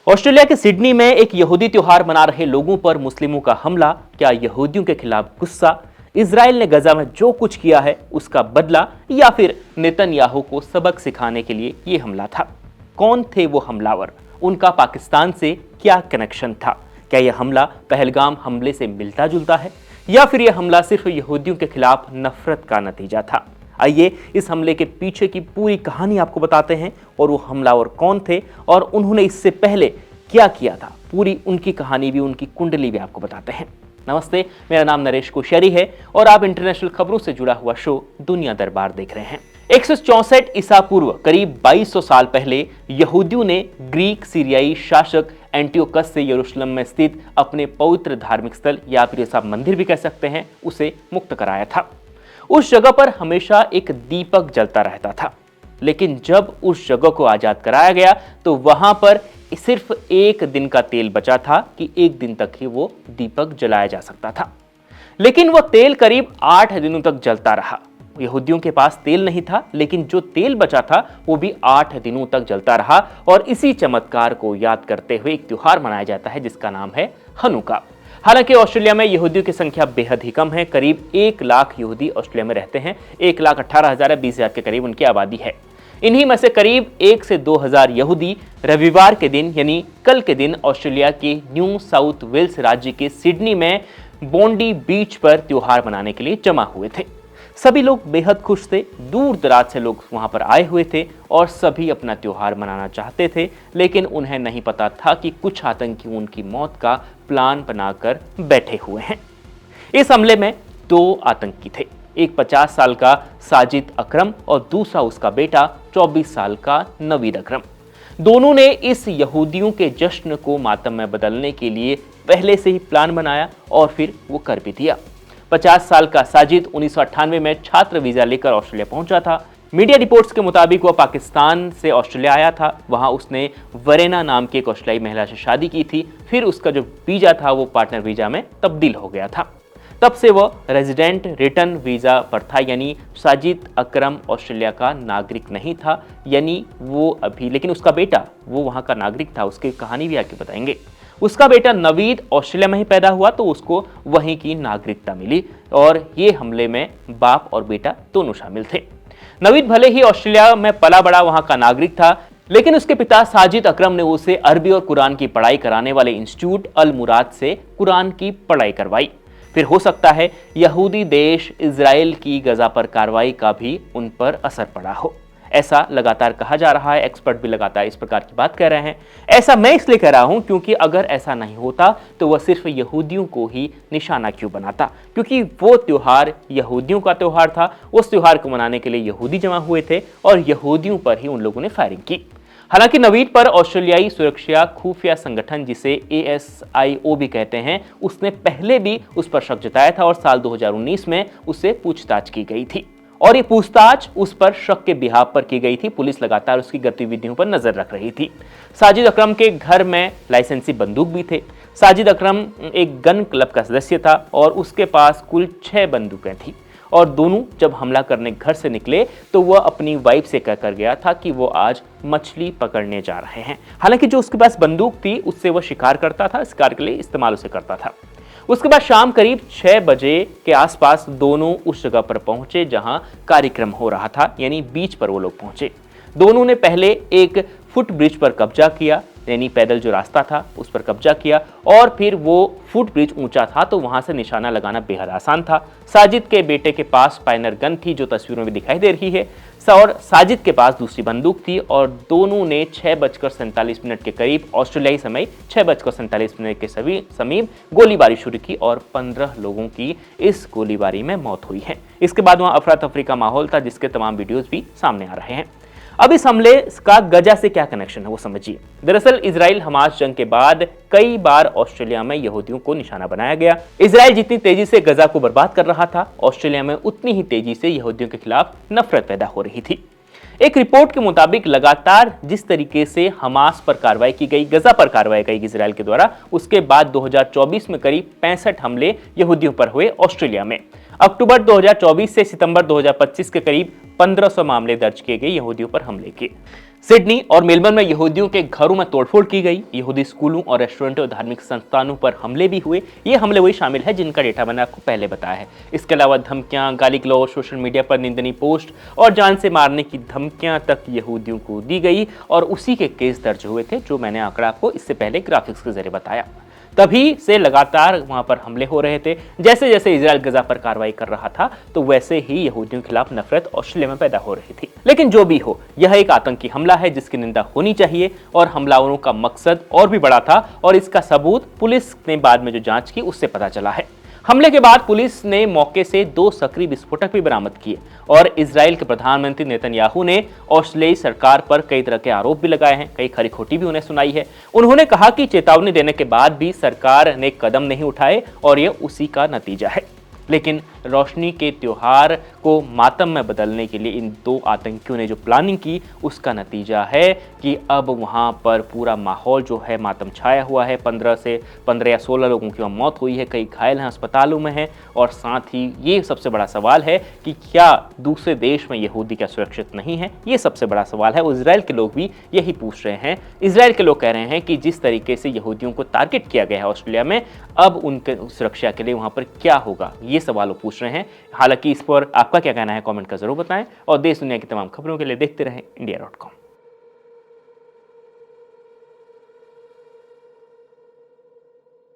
Australia के Sydney में एक यहूदी त्योहार मना रहे लोगों पर मुस्लिमों का हमला। क्या यहूदियों के खिलाफ गुस्सा? इजराइल ने गजा में जो कुछ किया है उसका बदला, या फिर नेतन्याहू को सबक सिखाने के लिए यह हमला था? कौन थे वो हमलावर? उनका पाकिस्तान से क्या कनेक्शन था? क्या यह हमला पहलगाम हमले से मिलता जुलता है, या फिर यह हमला सिर्फ यहूदियों के खिलाफ नफरत का नतीजा था? आइए इस हमले के पीछे की पूरी कहानी आपको बताते हैं, और वो हमलावर कौन थे और उन्होंने इससे पहले क्या किया था। पूरी उनकी कहानी भी, उनकी कुंडली भी आपको बताते हैं। नमस्ते, मेरा नाम नरेश कोश्यारी है और आप इंटरनेशनल खबरों से जुड़ा हुआ शो दुनिया दरबार देख रहे हैं। 164 ईसा पूर्व करीब 2200 साल पहले यहूदियों ने ग्रीक सीरियाई शासक एंटियोकस से यरूशलेम में स्थित अपने पवित्र धार्मिक स्थल, या फिर ऐसा मंदिर भी कह सकते हैं, उसे मुक्त कराया था। उस जगह पर हमेशा एक दीपक जलता रहता था, लेकिन जब उस जगह को आजाद कराया गया तो वहां पर सिर्फ एक दिन का तेल बचा था कि एक दिन तक ही वो दीपक जलाया जा सकता था। लेकिन वो तेल करीब 8 दिनों तक जलता रहा। यहूदियों के पास तेल नहीं था, लेकिन जो तेल बचा था वो भी 8 दिनों तक जलता रहा। और इसी चमत्कार को याद करते हुए एक त्योहार मनाया जाता है जिसका नाम है हनुका। हालांकि ऑस्ट्रेलिया में यहूदियों की संख्या बेहद ही कम है। करीब 1 लाख यहूदी ऑस्ट्रेलिया में रहते हैं। 1,18,000 या 20,000 के करीब उनकी आबादी है। इन्हीं में से करीब 1 से 2,000 यहूदी रविवार के दिन, यानी कल के दिन, ऑस्ट्रेलिया के न्यू साउथ वेल्स राज्य के सिडनी में बोंडी बीच पर त्योहार मनाने के लिए जमा हुए थे। सभी लोग बेहद खुश थे। दूर दराज से लोग वहां पर आए हुए थे और सभी अपना त्योहार मनाना चाहते थे, लेकिन उन्हें नहीं पता था कि कुछ आतंकी उनकी मौत का प्लान बनाकर बैठे हुए हैं। इस हमले में 2 आतंकी थे, एक 50 साल का साजिद अकरम और दूसरा उसका बेटा 24 साल का नवीद अकरम। दोनों ने इस यहूदियों के जश्न को मातम में बदलने के लिए पहले से ही प्लान बनाया और फिर वो कर भी दिया। 50 साल का साजिद 1998 में छात्र वीजा लेकर ऑस्ट्रेलिया पहुंचा था। मीडिया रिपोर्ट्स के मुताबिक वह पाकिस्तान से ऑस्ट्रेलिया आया था। वहां उसने वरेना नाम की एक ऑस्ट्रेलियाई महिला से शादी की थी। फिर उसका जो वीजा था वो पार्टनर वीजा में तब्दील हो गया था। तब से वह रेजिडेंट रिटर्न वीजा पर था, यानी साजिद अकरम ऑस्ट्रेलिया का नागरिक नहीं था, यानी वो अभी, लेकिन उसका बेटा वो वहां का नागरिक था। उसकी कहानी भी आगे बताएंगे। उसका बेटा नवीद ऑस्ट्रेलिया में ही पैदा हुआ तो उसको वहीं की नागरिकता मिली, और ये हमले में बाप और बेटा दोनों शामिल थे। नवीद भले ही ऑस्ट्रेलिया में पला बड़ा वहां का नागरिक था, लेकिन उसके पिता साजिद अकरम ने उसे अरबी और कुरान की पढ़ाई कराने वाले इंस्टीट्यूट अल मुराद से कुरान की पढ़ाई करवाई। फिर हो सकता है यहूदी देश इजराइल की गजा पर कार्रवाई का भी उन पर असर पड़ा हो, ऐसा लगातार कहा जा रहा है। एक्सपर्ट भी लगातार इस प्रकार की बात कह रहे हैं। ऐसा मैं इसलिए कह रहा हूं क्योंकि अगर ऐसा नहीं होता तो वह सिर्फ यहूदियों को ही निशाना क्यों बनाता, क्योंकि वो त्योहार यहूदियों का त्योहार था। उस त्योहार को मनाने के लिए यहूदी जमा हुए थे और यहूदियों पर ही उन लोगों ने फायरिंग की। हालांकि नवीद पर ऑस्ट्रेलियाई सुरक्षा खुफिया संगठन, जिसे ASIO भी कहते हैं, उसने पहले भी उस पर शक जताया था और साल 2019 में उससे पूछताछ की गई थी। और ये पूछताछ उस पर शक के बिहाव पर की गई थी। पुलिस लगातार उसकी गतिविधियों पर नजर रख रही थी। साजिद अकरम के घर में लाइसेंसी बंदूक भी थे। साजिद अकरम एक गन क्लब का सदस्य था और उसके पास कुल 6 बंदूकें थी। और दोनों जब हमला करने घर से निकले तो वह अपनी वाइफ से कहकर गया था कि वो आज मछली पकड़ने जा रहे हैं। हालांकि जो उसके पास बंदूक थी उससे वह शिकार करता था, शिकार के लिए इस्तेमाल उसे करता था। उसके बाद शाम करीब 6 बजे के आसपास दोनों उस जगह पर पहुंचे जहां कार्यक्रम हो रहा था, यानी बीच पर वो लोग पहुंचे। दोनों ने पहले एक फुट ब्रिज पर कब्जा किया, यानी पैदल जो रास्ता था उस पर कब्जा किया, और फिर वो फुट ब्रिज ऊंचा था तो वहां से निशाना लगाना बेहद आसान था। साजिद के बेटे के पास पाइनर गन थी जो तस्वीरों में दिखाई दे रही है, और साजिद के पास दूसरी बंदूक थी। और दोनों ने 6:47 के करीब ऑस्ट्रेलियाई समय 6:47 के समीप गोलीबारी शुरू की और 15 लोगों की इस गोलीबारी में मौत हुई है। इसके बाद वहां अफरा तफरी का माहौल था, जिसके तमाम वीडियोस भी सामने आ रहे हैं। अब इस हमले का गजा से क्या कनेक्शन है वो समझिए। दरअसल इजराइल हमास जंग के बाद कई बार ऑस्ट्रेलिया में यहूदियों को निशाना बनाया गया। इजराइल जितनी तेजी से गजा को बर्बाद कर रहा था, ऑस्ट्रेलिया में उतनी ही तेजी से यहूदियों के खिलाफ नफरत पैदा हो रही थी। एक रिपोर्ट के मुताबिक लगातार जिस तरीके से हमास पर कार्रवाई की गई, गजा पर कार्रवाई की गई इजराइल के द्वारा, उसके बाद 2024 में करीब 65 हमले यहूदियों पर हुए ऑस्ट्रेलिया में। अक्टूबर 2024 से सितंबर 2025 के करीब 1500 मामले दर्ज किए गए यहूदियों पर हमले के। सिडनी और मेलबर्न में यहूदियों के घरों में तोड़फोड़ की गई। यहूदी स्कूलों और रेस्टोरेंटों और धार्मिक संस्थानों पर हमले भी हुए। ये हमले वही शामिल है जिनका डेटा मैंने आपको पहले बताया है। इसके अलावा धमकियां, गाली गलौज, सोशल मीडिया पर निंदनीय पोस्ट और जान से मारने की धमकियां तक यहूदियों को दी गई और उसी के केस दर्ज हुए थे जो मैंने आंकड़ा आपको इससे पहले ग्राफिक्स के जरिए बताया। तभी से लगातार वहां पर हमले हो रहे थे। जैसे जैसे इजराइल गजा पर कार्रवाई कर रहा था तो वैसे ही यहूदियों के खिलाफ नफरत ऑस्ट्रेलिया में पैदा हो रही थी। लेकिन जो भी हो, यह एक आतंकी हमला है जिसकी निंदा होनी चाहिए और हमलावरों का मकसद और भी बड़ा था और इसका सबूत पुलिस ने बाद में जो जांच की उससे पता चला है। हमले के बाद पुलिस ने मौके से 2 सक्रिय विस्फोटक भी बरामद किए और इजराइल के प्रधानमंत्री नेतन्याहू ने ऑस्ट्रेलियाई सरकार पर कई तरह के आरोप भी लगाए हैं, कई खरी खोटी भी उन्हें सुनाई है। उन्होंने कहा कि चेतावनी देने के बाद भी सरकार ने कदम नहीं उठाए और यह उसी का नतीजा है। लेकिन रोशनी के त्योहार को मातम में बदलने के लिए इन 2 आतंकियों ने जो प्लानिंग की उसका नतीजा है कि अब वहां पर पूरा माहौल जो है मातम छाया हुआ है। 15 या 16 लोगों की मौत हुई है, कई घायल हैं, अस्पतालों में हैं और साथ ही ये सबसे बड़ा सवाल है कि क्या दूसरे देश में यहूदी क्या सुरक्षित नहीं है। ये सबसे बड़ा सवाल है और इजराइल के लोग भी यही पूछ रहे हैं। इजराइल के लोग कह रहे हैं कि जिस तरीके से यहूदियों को टारगेट किया गया है ऑस्ट्रेलिया में, अब उनके सुरक्षा के लिए वहां पर क्या होगा, ये सवाल पूछ रहे हैं। हालांकि इस पर आपका क्या कहना है कमेंट कर जरूर बताएं और देश दुनिया की तमाम खबरों के लिए देखते रहें India.com।